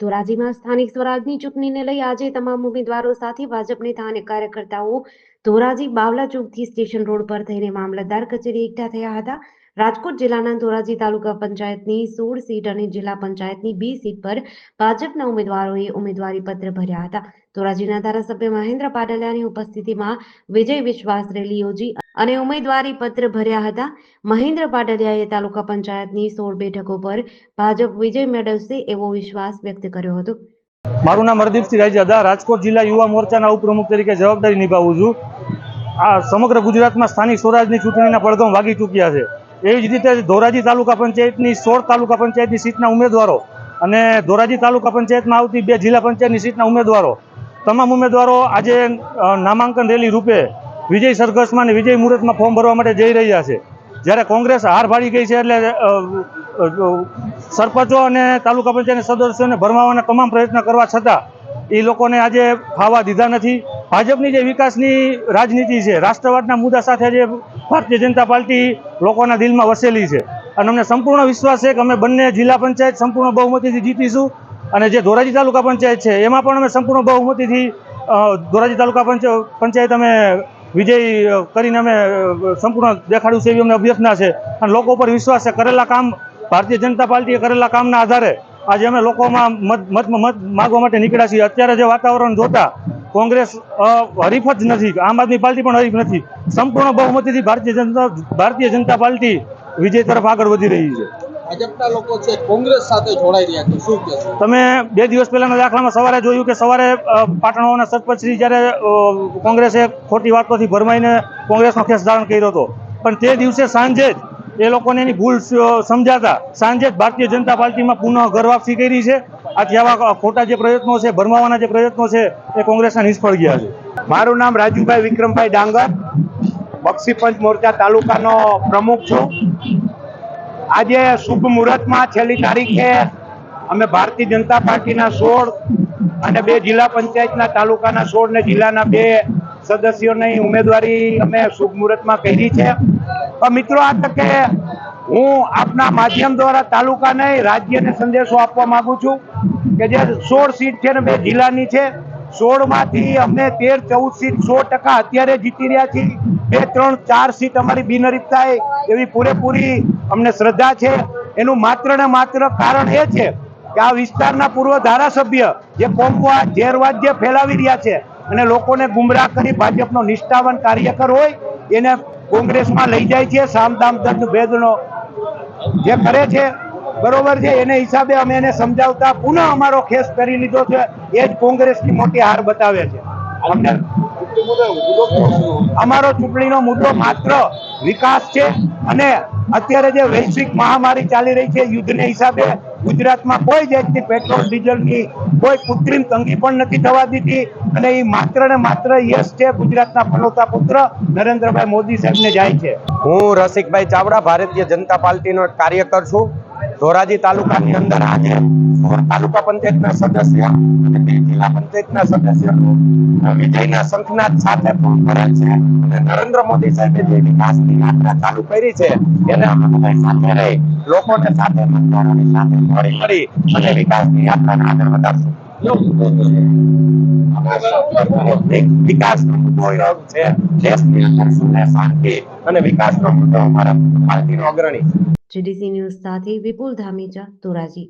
ધોરાજીમાં સ્થાનિક સ્વરાજની ચૂંટણીને લઈ આજે તમામ ઉમેદવારો સાથે ભાજપ નેતા અને કાર્યકર્તાઓ ધોરાજી બાવલા ચોકથી સ્ટેશન રોડ પર થઈને મામલતદાર કચેરી એકઠા થયા હતા. રાજકોટ જિલ્લાના ધોરાજી તાલુકા પંચાયતની 16 સીટ અને જિલ્લા પંચાયતની 2 સીટ પર ભાજપના ઉમેદવારોએ ઉમેદવારી પત્ર ભર્યા હતા. ધોરાજીના ધારાસભ્ય મહેન્દ્ર પાડલિયાની ઉપસ્થિતિમાં વિજય વિશ્વાસ રેલી યોજી અને ઉમેદવારી પત્ર ભર્યા હતા. મહેન્દ્ર પાડલિયાએ તાલુકા પંચાયતની 16 બેઠકો પર ભાજપ વિજય મેળવશે એવો વિશ્વાસ વ્યક્ત કર્યો હતો. મારું નામ હરદીપસિંહ રાયજાદા, રાજકોટ જિલ્લા યુવા મોરચાના ઉપપ્રમુખ તરીકે જવાબદારી નિભાવું છું. આ સમગ્ર ગુજરાતમાં સ્થાનિક સ્વરાજની ચૂંટણીના પડઘમ વાગી ચૂક્યા છે. એવી જ રીતે ધોરાજી તાલુકા પંચાયતની 16 તાલુકા પંચાયતની સીટના ઉમેદવારો અને ધોરાજી તાલુકા પંચાયતમાં આવતી 2 જિલ્લા પંચાયતની સીટના ઉમેદવારો, તમામ ઉમેદવારો આજે નામાંકન રેલી રૂપે વિજય સરઘસમાં અને વિજય મુહૂર્તમાં ફોર્મ ભરવા માટે જઈ રહ્યા છે. જ્યારે કોંગ્રેસ હાર ભાળી ગઈ છે એટલે સરપંચો અને તાલુકા પંચાયતના સદસ્યોને ભરમાવાના તમામ પ્રયત્ન કરવા છતાં એ લોકોને આજે ફાવા દીધા નથી. ભાજપની જે વિકાસની રાજનીતિ છે, રાષ્ટ્રવાદના મુદ્દા સાથે જે ભારતીય જનતા પાર્ટી લોકોના દિલમાં વસેલી છે અને અમને સંપૂર્ણ વિશ્વાસ છે કે અમે બંને જિલ્લા પંચાયત સંપૂર્ણ બહુમતીથી જીતીશું અને જે ધોરાજી તાલુકા પંચાયત છે એમાં પણ અમે સંપૂર્ણ બહુમતીથી ધોરાજી તાલુકા પંચાયત અમે વિજય કરીને અમે સંપૂર્ણ દેખાડ્યું છે એવી અમને અભ્યર્થના છે અને લોકો ઉપર વિશ્વાસ છે. કરેલા કામ ભારતીય જનતા પાર્ટીએ કરેલા કામના આધારે આજે અમે લોકોમાં મત માગવા માટે નીકળ્યા છીએ. અત્યારે જે વાતાવરણ જોતા કોંગ્રેસ હરીફ જ નથી, આમ આદમી પાર્ટી પણ હરીફ નથી. સંપૂર્ણ બહુમતીથી ભારતીય જનતા પાર્ટી વિજય તરફ આગળ વધી રહી છે. ભાજપના લોકો છે કોંગ્રેસ સાથે જોડાઈ રહ્યા છે, શું કહેશો? તમે 2 દિવસ પહેલાના દાખલામાં સવારે જોયું કે સવારે પાટણવાના સરપંચશ્રી જ્યારે કોંગ્રેસે ખોટી વાતોથી ભરમાઈને કોંગ્રેસનો ખેસ ધારણ કર્યો હતો, પણ તે દિવસે સાંજે જ એ લોકોને એની ભૂલ સમજાતા સાંજે જ ભારતીય જનતા પાર્ટીમાં પુનઃ ઘર વાપસી કરી છે. આથી આવા ખોટા જે પ્રયત્નો છે, ભરમાવાના જે પ્રયત્નો છે એ કોંગ્રેસના નિષ્ફળ ગયા છે. મારું નામ રાજુભાઈ વિક્રમભાઈ ડાંગર, બક્ષીપંચ મોરચા તાલુકાનો પ્રમુખ છું. આજે શુભ મુહૂર્તમાં છેલ્લી તારીખે અમે ભારતીય જનતા પાર્ટીના 16 અને 2 જિલ્લા પંચાયતના તાલુકાના 16 ને જિલ્લાના 2 સદસ્યોની ઉમેદવારી અમે શુભ મુહૂર્તમાં કરી છે. મિત્રો, આ તકે હું આપના માધ્યમ દ્વારા તાલુકાને રાજ્યને સંદેશો આપવા માંગુ છું કે જે 16 સીટ છે ને 2 જિલ્લાની છે, 16 માંથી અમને 13-14 સીટ 100% અત્યારે જીતી રહ્યા છીએ. 2-3-4 સીટ અમારી બિનહરીફ થાય એવી પૂરેપૂરી અમને શ્રદ્ધા છે. એનું માત્ર ને માત્ર કારણ એ છે કે આ વિસ્તારના પૂર્વ ધારાસભ્ય જે કોમવાદ ઝેરવાદ જે ફેલાવી રહ્યા છે અને લોકોને ગુમરાહ કરી ભાજપનો નિષ્ઠાવાન કાર્યકર હોય એને કોંગ્રેસમાં લઈ જાય છે, સામદામ દંડ ભેદનો જે કરે છે, બરોબર છે. એને હિસાબે અમે એને સમજાવતા પુનઃ અમારો ખેસ કરી લીધો છે. એ જ કોંગ્રેસની મોટી હાર બતાવે છે. અમને અમારો ચૂંટણીનો મુદ્દો માત્ર વિકાસ છે અને અત્યારે જે વૈશ્વિક મહામારી ચાલી રહી છે, યુદ્ધને હિસાબે ગુજરાતમાં કોઈ જાતની પેટ્રોલ ડીઝલની કોઈ કૃત્રિમ તંગી પણ નથી થવા દીધી અને એ માત્ર ને માત્ર યશ છે ગુજરાતના પનોતા પુત્ર નરેન્દ્રભાઈ મોદી સાહેબને જાય છે. હું રસિકભાઈ ચાવડા, ભારતીય જનતા પાર્ટીનો એક કાર્યકર છું. ધોરાજી તાલુકાની અંદર આજે તાલુકા પંચાયતના સદસ્ય અને 2 જિલ્લા પંચાયતના સદસ્યોનું વિજયના શંખનાદ સાથે ફોર્મ ભરેલ છે અને નરેન્દ્ર મોદી સાહેબે જે વિકાસની યાત્રા ચાલુ કરી છે એને અમે બધા સાથે રહી લોકોને સાથે મતદારોની સાથે મળી અને વિકાસની યાત્રાને આગળ વધારશું. વિકાસનો મુદ્દો છે, દેશની અંદર સુખ શાંતિ અને વિકાસનો મુદ્દો અમારા પાર્ટીનો અગ્રણી. જીડીસી ન્યૂઝ સાથે વિપુલ ધામેચા, ધોરાજી.